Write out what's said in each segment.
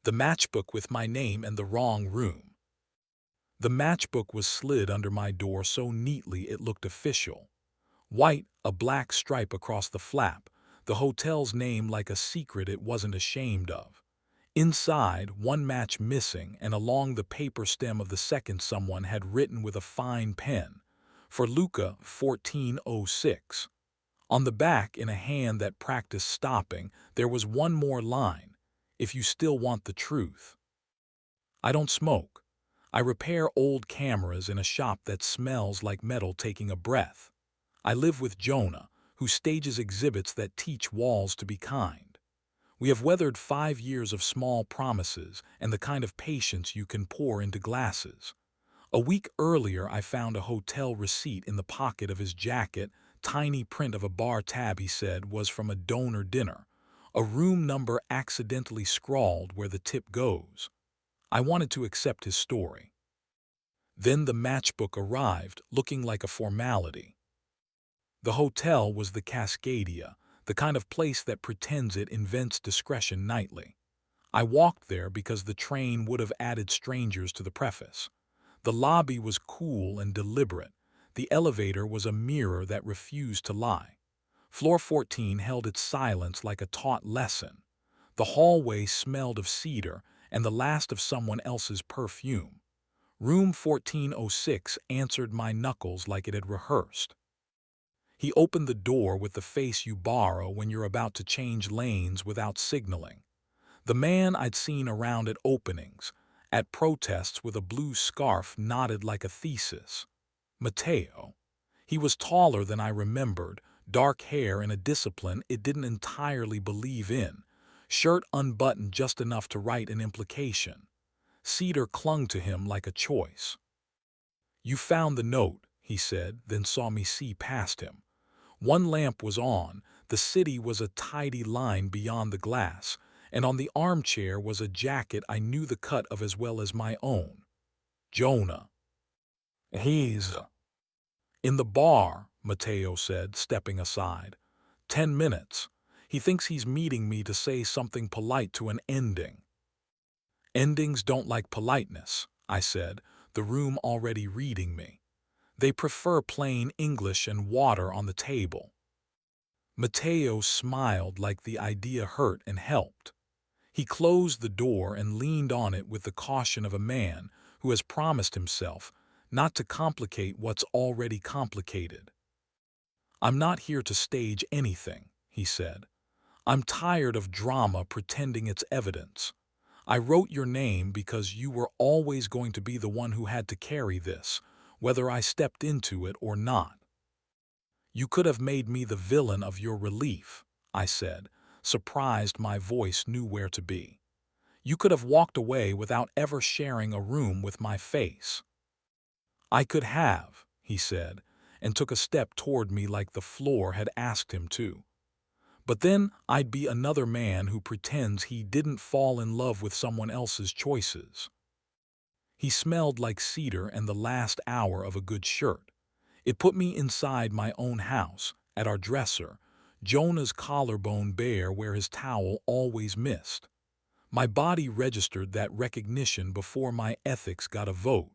The matchbook with my name and the wrong room. The matchbook was slid under my door so neatly it looked official. White, a black stripe across the flap, the hotel's name like a secret it wasn't ashamed of. Inside, one match missing, and along the paper stem of the second someone had written with a fine pen, "For Luca, 1406." On the back, in a hand that practiced stopping, there was one more line, "If you still want the truth." I don't smoke. I repair old cameras in a shop that smells like metal taking a breath. I live with Jonah, who stages exhibits that teach walls to be kind. We have weathered 5 years of small promises and the kind of patience you can pour into glasses. A week earlier, I found a hotel receipt in the pocket of his jacket, tiny print of a bar tab he said was from a donor dinner, a room number accidentally scrawled where the tip goes. I wanted to accept his story. Then the matchbook arrived, looking like a formality. The hotel was the Cascadia, the kind of place that pretends it invents discretion nightly. I walked there because the train would have added strangers to the preface. The lobby was cool and deliberate. The elevator was a mirror that refused to lie. Floor 14 held its silence like a taught lesson. The hallway smelled of cedar and the last of someone else's perfume. Room 1406 answered my knuckles like it had rehearsed. He opened the door with the face you borrow when you're about to change lanes without signaling. The man I'd seen around at openings, at protests with a blue scarf knotted like a thesis. Matteo. He was taller than I remembered, dark hair and a discipline it didn't entirely believe in, shirt unbuttoned just enough to write an implication. Cedar clung to him like a choice. "You found the note," he said, then saw me see past him. One lamp was on, the city was a tidy line beyond the glass, and on the armchair was a jacket I knew the cut of as well as my own. Jonah. "He's in the bar," Matteo said, stepping aside. 10 minutes. He thinks he's meeting me to say something polite to an ending." "Endings don't like politeness," I said, the room already reading me. "They prefer plain English and water on the table." Matteo smiled like the idea hurt and helped. He closed the door and leaned on it with the caution of a man who has promised himself not to complicate what's already complicated. "I'm not here to stage anything," he said. "I'm tired of drama pretending it's evidence. I wrote your name because you were always going to be the one who had to carry this, whether I stepped into it or not." "You could have made me the villain of your relief," I said, surprised my voice knew where to be. "You could have walked away without ever sharing a room with my face." "I could have," he said, and took a step toward me like the floor had asked him to. "But then I'd be another man who pretends he didn't fall in love with someone else's choices." He smelled like cedar and the last hour of a good shirt. It put me inside my own house, at our dresser, Jonah's collarbone bare where his towel always missed. My body registered that recognition before my ethics got a vote.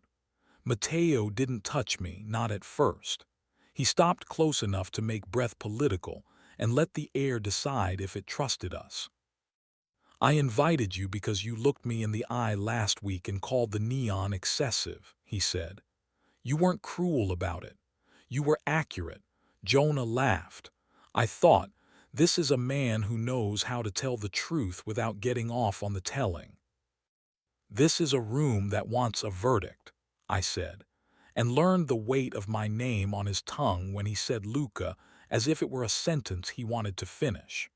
Matteo didn't touch me, not at first. He stopped close enough to make breath political and let the air decide if it trusted us. "I invited you because you looked me in the eye last week and called the neon excessive," he said. "You weren't cruel about it. You were accurate." Jonah laughed. "I thought, this is a man who knows how to tell the truth without getting off on the telling." "This is a room that wants a verdict," I said, and learned the weight of my name on his tongue when he said Luca as if it were a sentence he wanted to finish.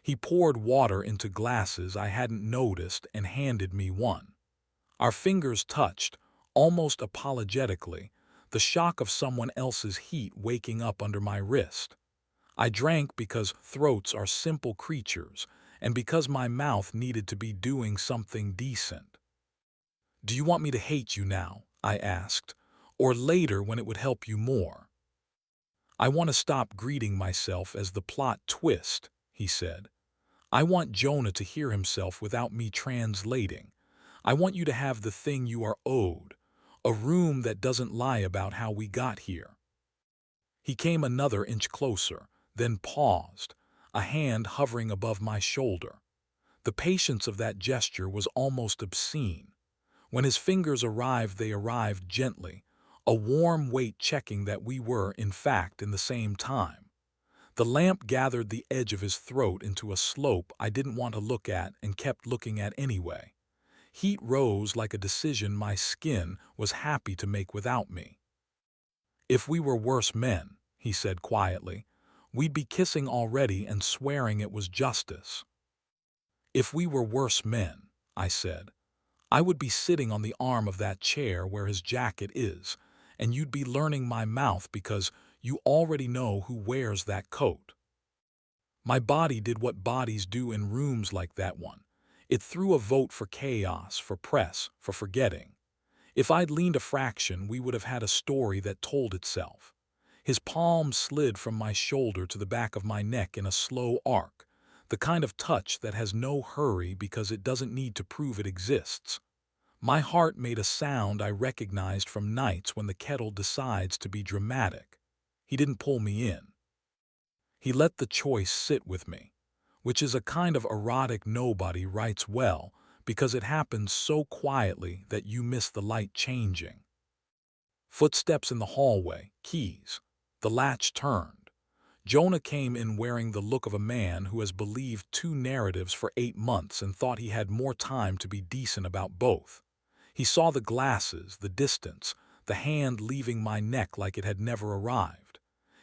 He poured water into glasses I hadn't noticed and handed me one. Our fingers touched, almost apologetically, the shock of someone else's heat waking up under my wrist. I drank because throats are simple creatures and because my mouth needed to be doing something decent. "Do you want me to hate you now?" I asked, "or later when it would help you more?" "I want to stop greeting myself as the plot twist," he said. I want Jonah to hear himself without me translating. I want you to have the thing you are owed, a room that doesn't lie about how we got here." He came another inch closer, then paused, a hand hovering above my shoulder. The patience of that gesture was almost obscene. When his fingers arrived, they arrived gently, a warm weight checking that we were, in fact, in the same time. The lamp gathered the edge of his throat into a slope I didn't want to look at and kept looking at anyway. Heat rose like a decision my skin was happy to make without me. "If we were worse men," he said quietly, "we'd be kissing already and swearing it was justice." "If we were worse men," I said, "I would be sitting on the arm of that chair where his jacket is, and you'd be learning my mouth because you already know who wears that coat." My body did what bodies do in rooms like that one. It threw a vote for chaos, for press, for forgetting. If I'd leaned a fraction, we would have had a story that told itself. His palm slid from my shoulder to the back of my neck in a slow arc, the kind of touch that has no hurry because it doesn't need to prove it exists. My heart made a sound I recognized from nights when the kettle decides to be dramatic. He didn't pull me in. He let the choice sit with me, which is a kind of erotic nobody writes well because it happens so quietly that you miss the light changing. Footsteps in the hallway, keys. The latch turned. Jonah came in wearing the look of a man who has believed two narratives for 8 months and thought he had more time to be decent about both. He saw the glasses, the distance, the hand leaving my neck like it had never arrived.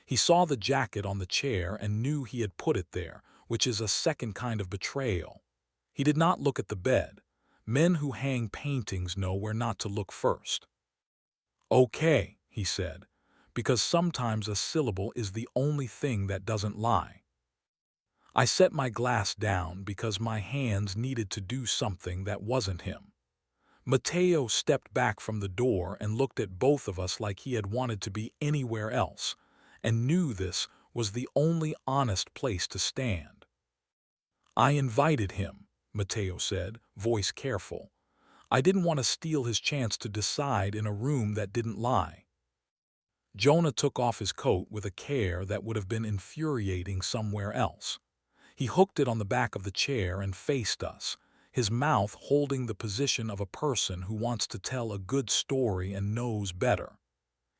He saw the jacket on the chair and knew he had put it there, which is a second kind of betrayal. He did not look at the bed. Men who hang paintings know where not to look first. "Okay," he said, because sometimes a syllable is the only thing that doesn't lie. I set my glass down because my hands needed to do something that wasn't him. Mateo stepped back from the door and looked at both of us like he had wanted to be anywhere else, and knew this was the only honest place to stand. "I invited him," Mateo said, voice careful. "I didn't want to steal his chance to decide in a room that didn't lie." Jonah took off his coat with a care that would have been infuriating somewhere else. He hooked it on the back of the chair and faced us, his mouth holding the position of a person who wants to tell a good story and knows better.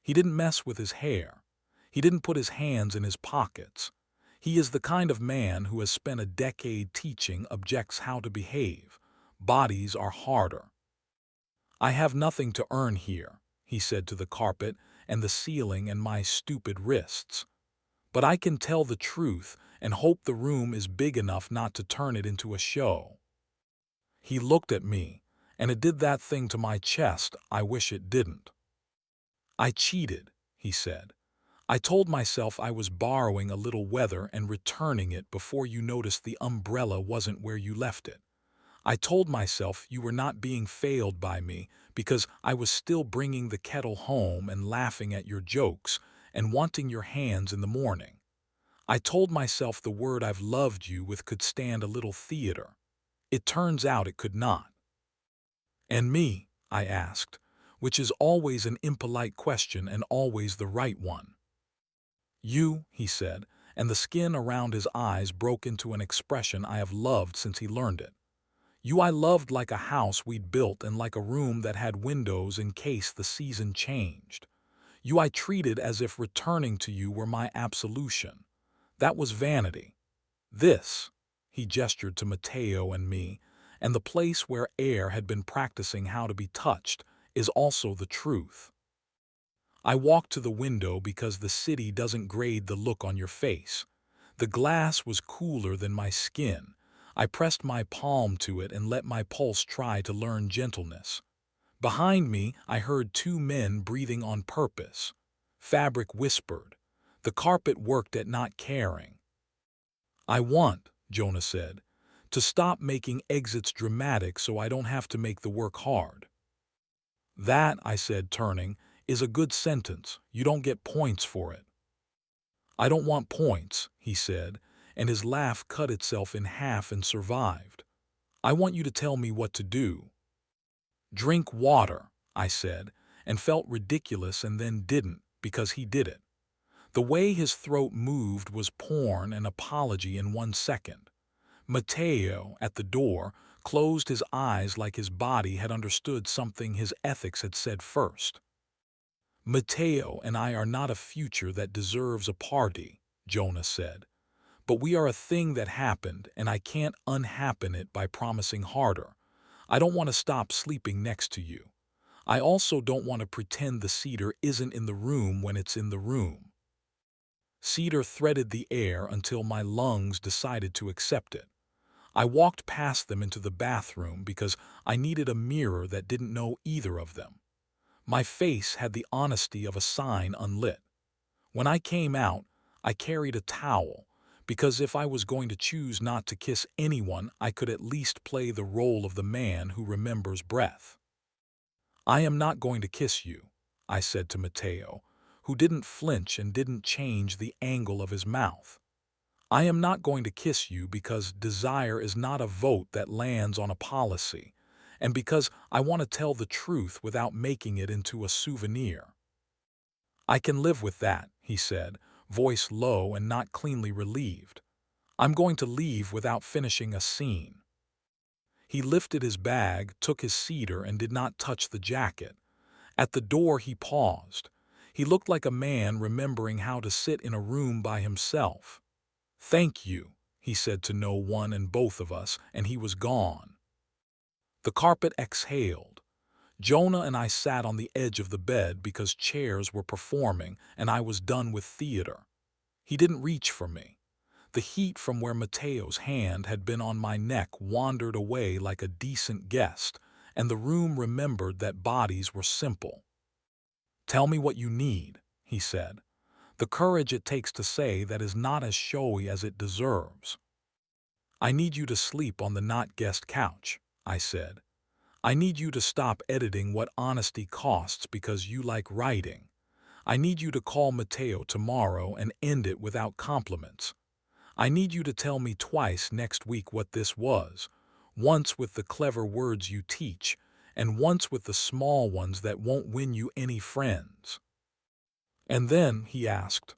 He didn't mess with his hair. He didn't put his hands in his pockets. He is the kind of man who has spent a decade teaching objects how to behave. Bodies are harder. "I have nothing to earn here," he said to the carpet and the ceiling and my stupid wrists. "But I can tell the truth and hope the room is big enough not to turn it into a show." He looked at me, and it did that thing to my chest I wish it didn't. "I cheated," he said. "I told myself I was borrowing a little weather and returning it before you noticed the umbrella wasn't where you left it. I told myself you were not being failed by me because I was still bringing the kettle home and laughing at your jokes and wanting your hands in the morning. I told myself the word I've loved you with could stand a little theater. It turns out it could not." "And me?" I asked, which is always an impolite question and always the right one. "You," he said, and the skin around his eyes broke into an expression I have loved since he learned it. "You I loved like a house we'd built and like a room that had windows in case the season changed. You I treated as if returning to you were my absolution. That was vanity. This," he gestured to Mateo and me, and the place where air had been practicing how to be touched, "is also the truth." I walked to the window because the city doesn't grade the look on your face. The glass was cooler than my skin. I pressed my palm to it and let my pulse try to learn gentleness. Behind me, I heard two men breathing on purpose. Fabric whispered. The carpet worked at not caring. "I want," Jonah said, "to stop making exits dramatic so I don't have to make the work hard." "That," I said, turning, "is a good sentence. You don't get points for it." "I don't want points," he said, and his laugh cut itself in half and survived. I want you to tell me what to do. Drink water, I said, and felt ridiculous and then didn't, because he did it. The way his throat moved was porn and apology in 1 second. Mateo, at the door, closed his eyes like his body had understood something his ethics had said first. Mateo and I are not a future that deserves a party, Jonah said. But we are a thing that happened, and I can't unhappen it by promising harder. I don't want to stop sleeping next to you. I also don't want to pretend the cedar isn't in the room when it's in the room. Cedar threaded the air until my lungs decided to accept it. I walked past them into the bathroom because I needed a mirror that didn't know either of them. My face had the honesty of a sign unlit. When I came out, I carried a towel, because if I was going to choose not to kiss anyone, I could at least play the role of the man who remembers breath. I am not going to kiss you, I said to Mateo, who didn't flinch and didn't change the angle of his mouth. I am not going to kiss you because desire is not a vote that lands on a policy, and because I want to tell the truth without making it into a souvenir. I can live with that, he said, voice low and not cleanly relieved. I'm going to leave without finishing a scene. He lifted his bag, took his cedar, and did not touch the jacket. At the door he paused. He looked like a man remembering how to sit in a room by himself. Thank you, he said to no one and both of us, and he was gone. The carpet exhaled. Jonah and I sat on the edge of the bed because chairs were performing and I was done with theater. He didn't reach for me. The heat from where Mateo's hand had been on my neck wandered away like a decent guest, and the room remembered that bodies were simple. Tell me what you need, he said. The courage it takes to say that is not as showy as it deserves. I need you to sleep on the not guest couch, I said. I need you to stop editing what honesty costs because you like writing. I need you to call Mateo tomorrow and end it without compliments. I need you to tell me twice next week what this was, once with the clever words you teach, and once with the small ones that won't win you any friends. And then, he asked.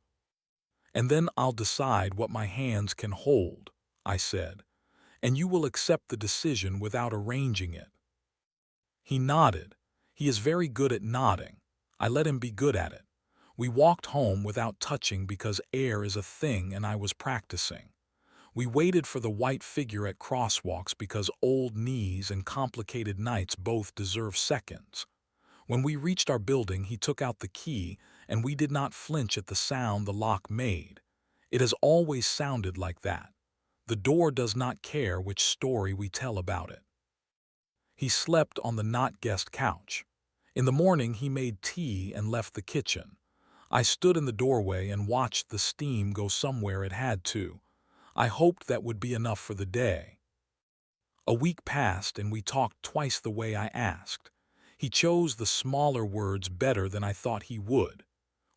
And then I'll decide what my hands can hold, I said, and you will accept the decision without arranging it. He nodded. He is very good at nodding. I let him be good at it. We walked home without touching because air is a thing and I was practicing. We waited for the white figure at crosswalks because old knees and complicated nights both deserve seconds. When we reached our building, he took out the key, and we did not flinch at the sound the lock made. It has always sounded like that. The door does not care which story we tell about it. He slept on the not-guest couch. In the morning, he made tea and left the kitchen. I stood in the doorway and watched the steam go somewhere it had to. I hoped that would be enough for the day. A week passed and we talked twice the way I asked. He chose the smaller words better than I thought he would.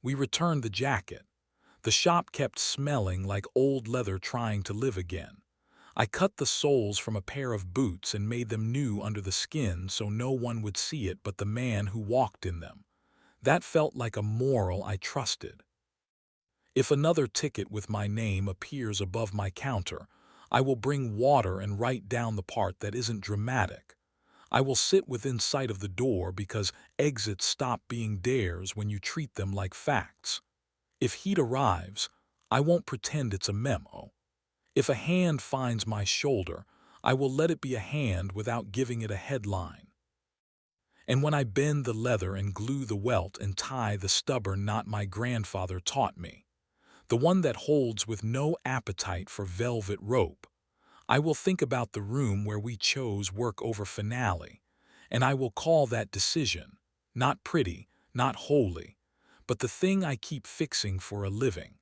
We returned the jacket. The shop kept smelling like old leather trying to live again. I cut the soles from a pair of boots and made them new under the skin so no one would see it but the man who walked in them. That felt like a moral I trusted. If another ticket with my name appears above my counter, I will bring water and write down the part that isn't dramatic. I will sit within sight of the door because exits stop being dares when you treat them like facts. If heat arrives, I won't pretend it's a memo. If a hand finds my shoulder, I will let it be a hand without giving it a headline. And when I bend the leather and glue the welt and tie the stubborn knot my grandfather taught me, the one that holds with no appetite for velvet rope, I will think about the room where we chose work over finale, and I will call that decision, not pretty, not holy, but the thing I keep fixing for a living.